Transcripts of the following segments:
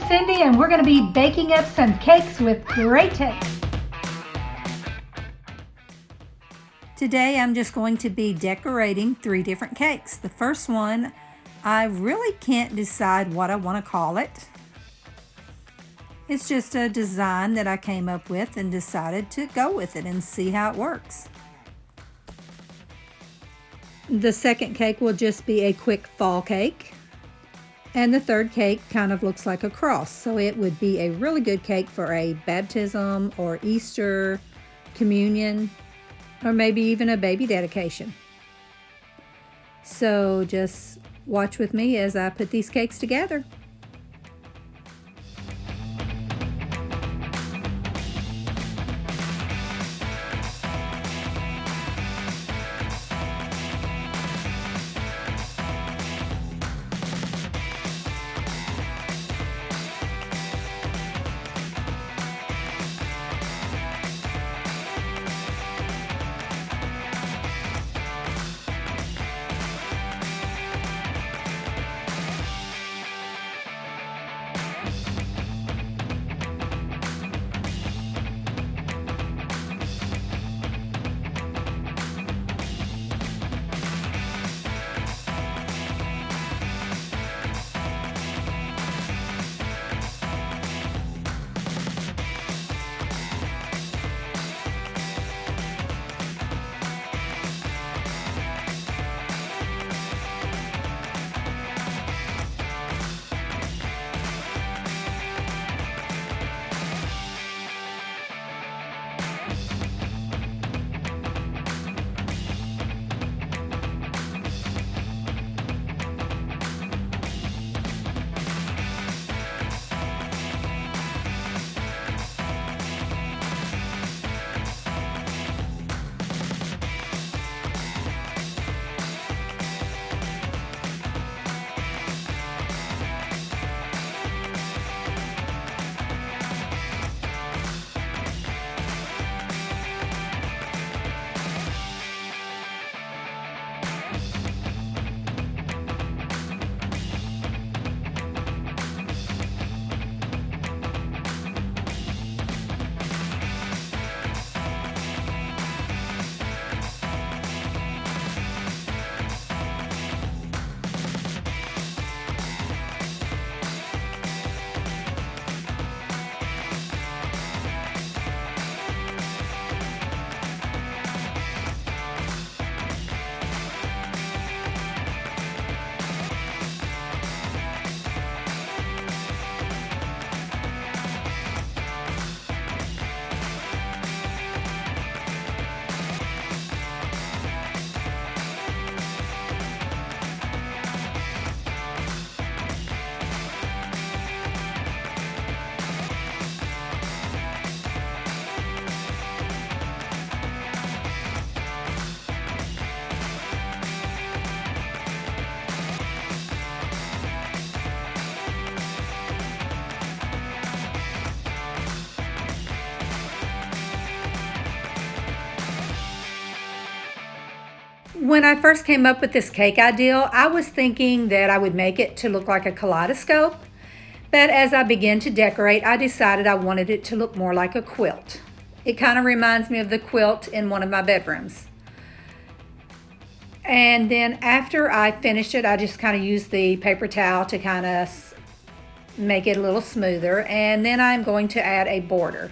Cindy, and we're going to be baking up some cakes with great taste. Today I'm just going to be decorating 3 different cakes. The first one, I really can't decide what I want to call it. It's just a design that I came up with and decided to go with it and see how it works. The second cake will just be a quick fall cake. And the third cake kind of looks like a cross, so it would be a really good cake for a baptism or Easter, communion, or maybe even a baby dedication. So just watch with me as I put these cakes together. When I first came up with this cake ideal, I was thinking that I would make it to look like a kaleidoscope, but as I began to decorate, I decided I wanted it to look more like a quilt. It kind of reminds me of the quilt in one of my bedrooms. And then after I finished it, I just kind of used the paper towel to kind of make it a little smoother, and then I'm going to add a border.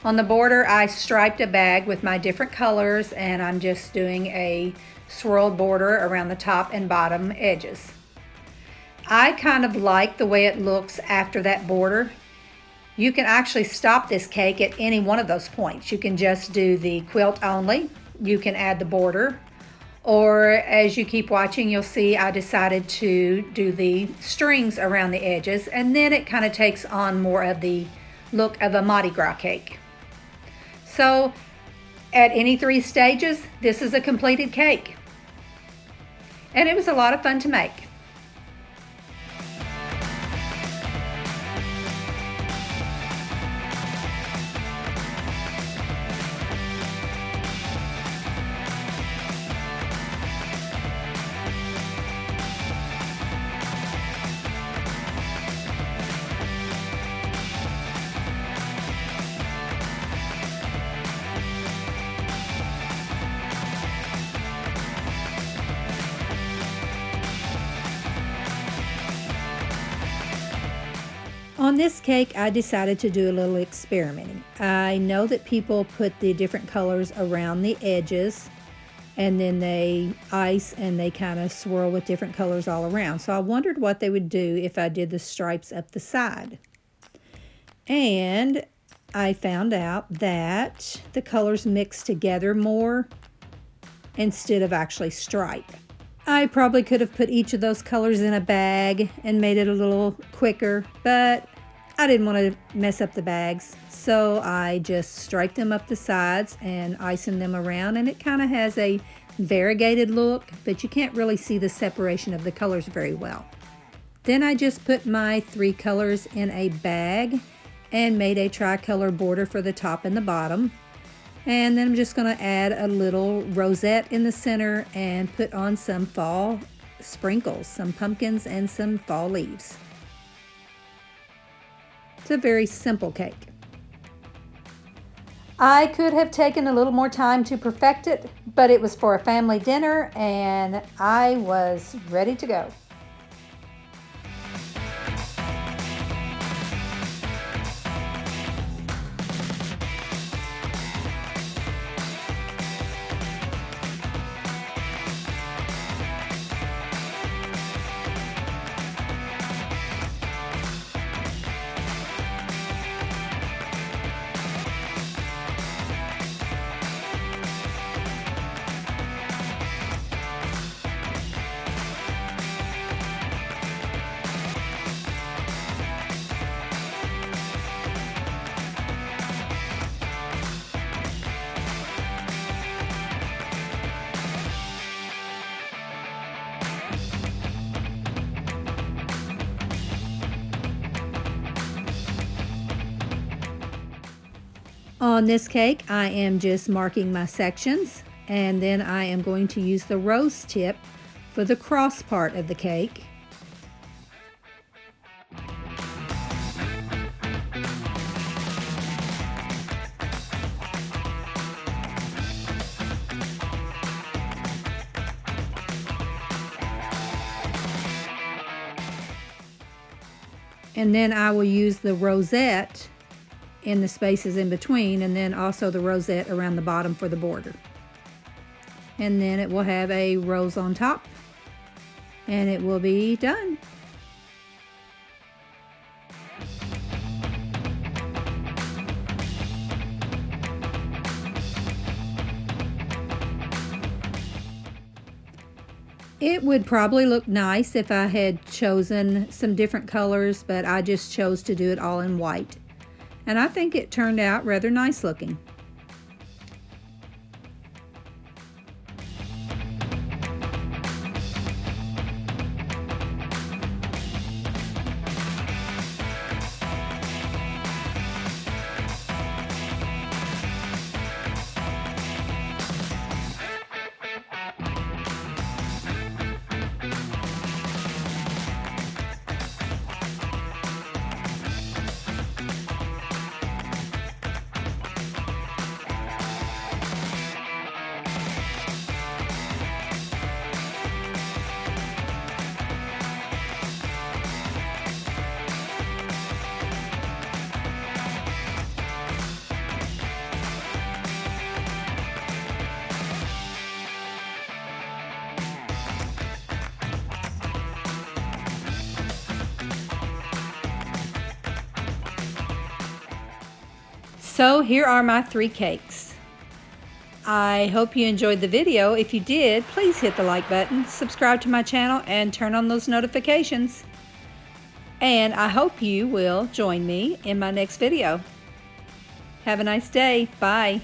On the border, I striped a bag with my different colors, and I'm just doing a swirled border around the top and bottom edges. I kind of like the way it looks after that border. You can actually stop this cake at any one of those points. You can just do the quilt only. You can add the border. Or as you keep watching, you'll see I decided to do the strings around the edges, and then it kind of takes on more of the look of a Mardi Gras cake. So at any 3 stages, this is a completed cake. and it was a lot of fun to make. On this cake, I decided to do a little experimenting. I know that people put the different colors around the edges and then they ice and they kind of swirl with different colors all around. So I wondered what they would do if I did the stripes up the side. And I found out that the colors mix together more instead of actually stripe. I probably could have put each of those colors in a bag and made it a little quicker, but I didn't want to mess up the bags. So I just striped them up the sides and icing them around, and it kind of has a variegated look, but you can't really see the separation of the colors very well. Then I just put my 3 colors in a bag and made a tricolor border for the top and the bottom. And then I'm just going to add a little rosette in the center and put on some fall sprinkles, some pumpkins and some fall leaves. It's a very simple cake. I could have taken a little more time to perfect it, but it was for a family dinner and I was ready to go. On this cake, I am just marking my sections, and then I am going to use the rose tip for the cross part of the cake. And then I will use the rosette in the spaces in between, and then also the rosette around the bottom for the border. And then it will have a rose on top, and it will be done. It would probably look nice if I had chosen some different colors, but I just chose to do it all in white. And I think it turned out rather nice looking. So here are my 3 cakes. I hope you enjoyed the video. If you did, please hit the like button, subscribe to my channel, and turn on those notifications. And I hope you will join me in my next video. Have a nice day. Bye.